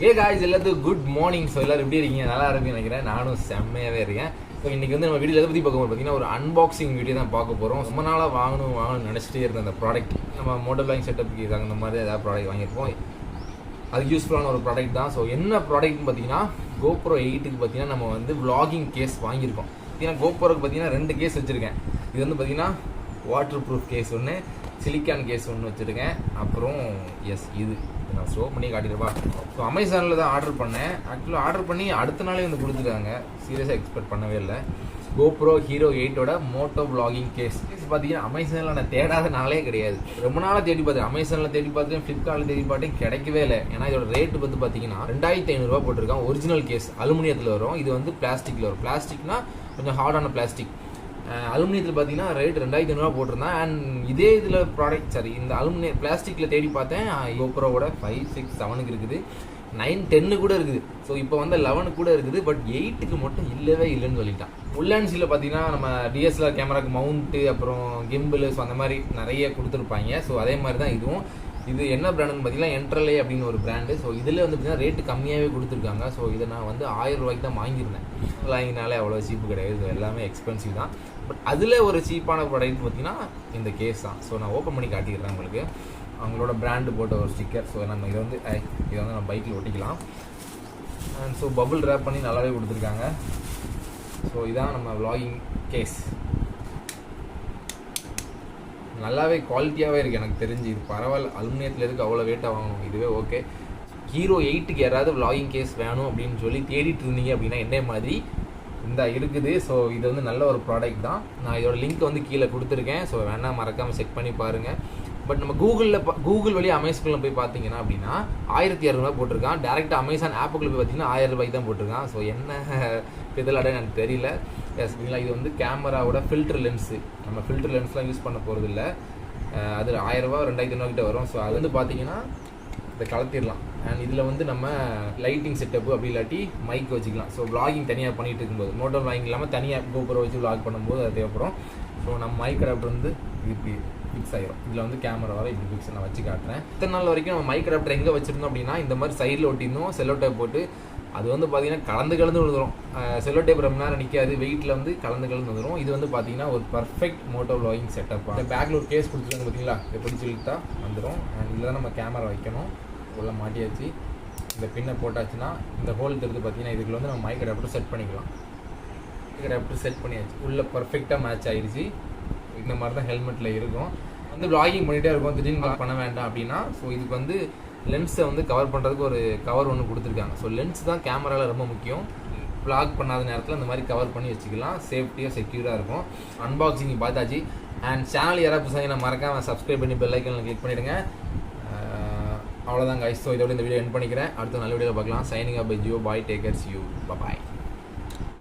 Okay guys, எல்லாத்துக்கும் good morning. So எல்லாரும் எப்படி இருக்கீங்க? நல்லா இருக்குன்னு நினைக்கிறேன். நானும் செம்மையாகவே இருக்கேன். ஸோ இன்றைக்கி வந்து நம்ம வீடியோ எதை பற்றி பார்க்க போகிறோம் பார்த்தீங்கன்னா, ஒரு அன்பாக்சிங் வீடியோ தான் பார்க்க போகிறோம். ரொம்ப நாளாக வாங்கணும்னு நினச்சிட்டே இருந்த அந்த ப்ராடக்ட், நம்ம மோட்டோவ்ளாகிங் செட்டப்புக்கு அந்த மாதிரி ஏதாவது ப்ராடக்ட் வாங்கியிருப்போம். அது யூஸ்ஃபுல்லான ஒரு ப்ராடக்ட் தான். ஸோ என்ன ப்ராடக்ட்னு பார்த்தீங்கன்னா, GoPro 8க்கு பார்த்தீங்கன்னா நம்ம வந்து vlogging கேஸ் வாங்கியிருக்கோம். பார்த்தீங்கன்னா GoProக்கு பார்த்தீங்கன்னா 2 கேஸ் வச்சுருக்கேன். இது வந்து பார்த்தீங்கன்னா வாட்டர் ப்ரூஃப் கேஸ் ஒன்று, சிலிக்கான் கேஸ் ஒன்று வச்சுருக்கேன். அப்புறம் இது நான் ஷோ பண்ணி காட்டிடுவா. ஸோ அமேசானில் தான் ஆர்டர் பண்ணேன். ஆக்சுவலாக ஆர்டர் பண்ணி அடுத்த நாளே வந்து கொடுத்துருக்காங்க. சீரியஸாக எக்ஸ்பெக்ட் பண்ணவே இல்லை. GoPro Hero 8ஓட Motovlogging கேஸ் பார்த்தீங்கன்னா அமேசானில் நான் தேடாத நாளே கிடையாது. ரொம்ப நாளாக தேடி பார்த்தேன். அமேசானில் தேடி பார்த்தேன், ஃப்ளிப்கார்ட்டில் தேடி பார்த்தேன், கிடைக்கவே இல்லை. ஏன்னா இதோட ரேட்டு வந்து பார்த்தீங்கன்னா 2500 போட்டிருக்கான். ஒரிஜினல் கேஸ் அலுமினியத்தில் வரும். இது வந்து பிளாஸ்டிக்கில் வரும். பிளாஸ்டிக்னா கொஞ்சம் ஹார்டான பிளாஸ்டிக். அலுமினியத்தில் பார்த்தீங்கன்னா ரேட் 2500 போட்டிருந்தேன். அண்ட் இதே இதில் ப்ராடக்ட் இந்த அலுமினியம் பிளாஸ்டிக்கில் தேடி பார்த்தேன். GoProவோட 5, 6, 7க்கு இருக்குது, 9, 10 கூட இருக்குது. ஸோ இப்போ வந்து 11 கூட இருக்குது. பட் 8க்கு மட்டும் இல்லவே இல்லைன்னு சொல்லிட்டான். உல்லான்ஸில் பார்த்தீங்கன்னா நம்ம DSLR கேமராக்கு மவுண்ட்டு, அப்புறம் கிம்பிள், ஸோ அந்த மாதிரி நிறைய கொடுத்துருப்பாங்க. ஸோ அதே மாதிரி தான் இதுவும். இது என்ன பிராண்டுன்னு பார்த்தீங்கன்னா என்ட்ரலே அப்படின்னு ஒரு பிராண்டு. ஸோ இதில் வந்து பார்த்தீங்கன்னா ரேட்டு கம்மியாகவே கொடுத்துருக்காங்க. ஸோ இதை நான் வந்து 1000 ரூபாய்க்கு தான் வாங்கியிருந்தேன். வாங்கினாலே அவ்வளோ சீப்பு கிடையாது. ஸோ எல்லாமே எக்ஸ்பென்சிவ் தான். பட் அதில் ஒரு சீப்பான ப்ராடக்ட் பார்த்தீங்கன்னா இந்த கேஸ் தான். ஸோ நான் ஓப்பன் பண்ணி காட்டிடுறேன் உங்களுக்கு. அவங்களோட பிராண்டு போட்ட ஒரு ஸ்டிக்கர். ஸோ நம்ம இதை வந்து நம்ம பைக்கில் ஒட்டிக்கலாம். அண்ட் ஸோ பபுள் ரேப் பண்ணி நல்லாவே கொடுத்துருக்காங்க. ஸோ இதான் நம்ம vlogging கேஸ். நல்லாவே குவாலிட்டியாகவே இருக்குது எனக்கு தெரிஞ்சு. இது பரவாயில்ல. அலுமினியத்தில் இருக்குது, அவ்வளோ வெயிட்டாக வாங்கணும். இதுவே ஓகே. Hero 8க்கு யாராவது vlogging கேஸ் வேணும் அப்படின்னு சொல்லி தேடிட்டு இருந்தீங்க அப்படின்னா என்ன மாதிரி இந்த இருக்குது. ஸோ இது வந்து நல்ல ஒரு ப்ராடக்ட் தான். நான் இதோட லிங்க் வந்து கீழே கொடுத்துருக்கேன். ஸோ வேணால் மறக்காமல் செக் பண்ணி பாருங்கள். பட் நம்ம கூகுள் வழியாக அமேசானில் போய் பார்த்தீங்கன்னா அப்படின்னா 1200 போட்டிருக்கான். டேரெக்டாக அமேசான் ஆப்புக்குள்ளே போய் பார்த்தீங்கன்னா 1000 ரூபாய்க்கு தான் போட்டிருக்கான். ஸோ என்ன இதெல்லாம் எனக்கு தெரியல. சரிங்களா, இது வந்து கேமராவோட ஃபில்டர் லென்ஸு. நம்ம ஃபில்டர் லென்ஸ்லாம் யூஸ் பண்ண போகிறது இல்லை. அது 1000 ரூபா 2500 கிட்ட வரும். ஸோ அது வந்து பார்த்தீங்கன்னா இதை கலத்திடலாம். அண்ட் இதில் வந்து நம்ம லைட்டிங் செட்டப்பு அப்படி இல்லாட்டி மைக் வச்சுக்கலாம். ஸோ vlogging தனியாக பண்ணிகிட்டு இருக்கும்போது, Motovlog இல்லாமல் தனியாக GoPro வச்சு vlog பண்ணும்போது அது தேவைப்படும். ஸோ நம்ம மைக் அடாப்டர் வந்து இப்படி ஃபிக்ஸ் ஆகிரும். இதில் வந்து கேமராவால் இப்படி ஃபிக்ஸ் நான் வச்சு காட்டுறேன். இத்தனை நாள் வரைக்கும் நம்ம மைக் அடாப்டர் எங்கே வச்சுருந்தோம் அப்படின்னா இந்த மாதிரி சைடில் ஒட்டியிருந்தோம். செல்லோ டேப் போட்டு அது வந்து பார்த்தீங்கன்னா கலந்து விழுந்துடும். செல்லோ டேப் ரொம்ப நேரம் நிற்காது, வெயிட்டில் வந்து கலந்து வந்துடும். இது வந்து பார்த்தீங்கன்னா ஒரு பர்ஃபெக்ட் Motovlogging செட்டப். இந்த பேக்கில் ஒரு கேஸ் கொடுத்துருக்காங்க பார்த்தீங்களா, எப்படி சொல்லிட்டா வந்துடும். அண்ட் இதில் தான் நம்ம கேமரா வைக்கணும். உள்ள மாட்டியாச்சு. இந்த பின்னை போட்டாச்சுன்னா இந்த ஹோல் தெரிஞ்சு பார்த்தீங்கன்னா இதுக்குள்ள வந்து நம்ம மைக் அடாப்டர் செட் பண்ணிக்கலாம். மைக் அடாப்டர் செட் பண்ணியாச்சு. உள்ள பர்ஃபெக்டாக மேட்ச் ஆகிடுச்சு. இந்த மாதிரி தான் ஹெல்மெட்டில் இருக்கும். வந்து vlogging பண்ணிகிட்டே இருக்கும், திடீர்னு பண்ண வேண்டாம் அப்படின்னா ஸோ இதுக்கு வந்து லென்ஸை வந்து கவர் பண்ணுறதுக்கு ஒரு கவர் ஒன்று கொடுத்துருக்காங்க. ஸோ லென்ஸ் தான் கேமராவில் ரொம்ப முக்கியம். vlog பண்ணாத நேரத்தில் இந்த மாதிரி கவர் பண்ணி வச்சுக்கலாம். சேஃப்டியாக செக்யூராக இருக்கும். அன்பாக்சிங் பார்த்தாச்சு. அண்ட் சேனல் யாராவது புதுசாக நான் மறக்காமல் சப்ஸ்கிரைப் பண்ணி பெல் ஐக்கனில் கிளிக் பண்ணிவிடுங்க. அவ்வளோதான் கைஸ். ஸோ இதோட இந்த வீடியோ எண்ட் பண்ணிக்கிறேன். அடுத்த நல்ல வீடியோவில் பார்க்கலாம். Signing up by Jio. Bye, take care, see you. Bye.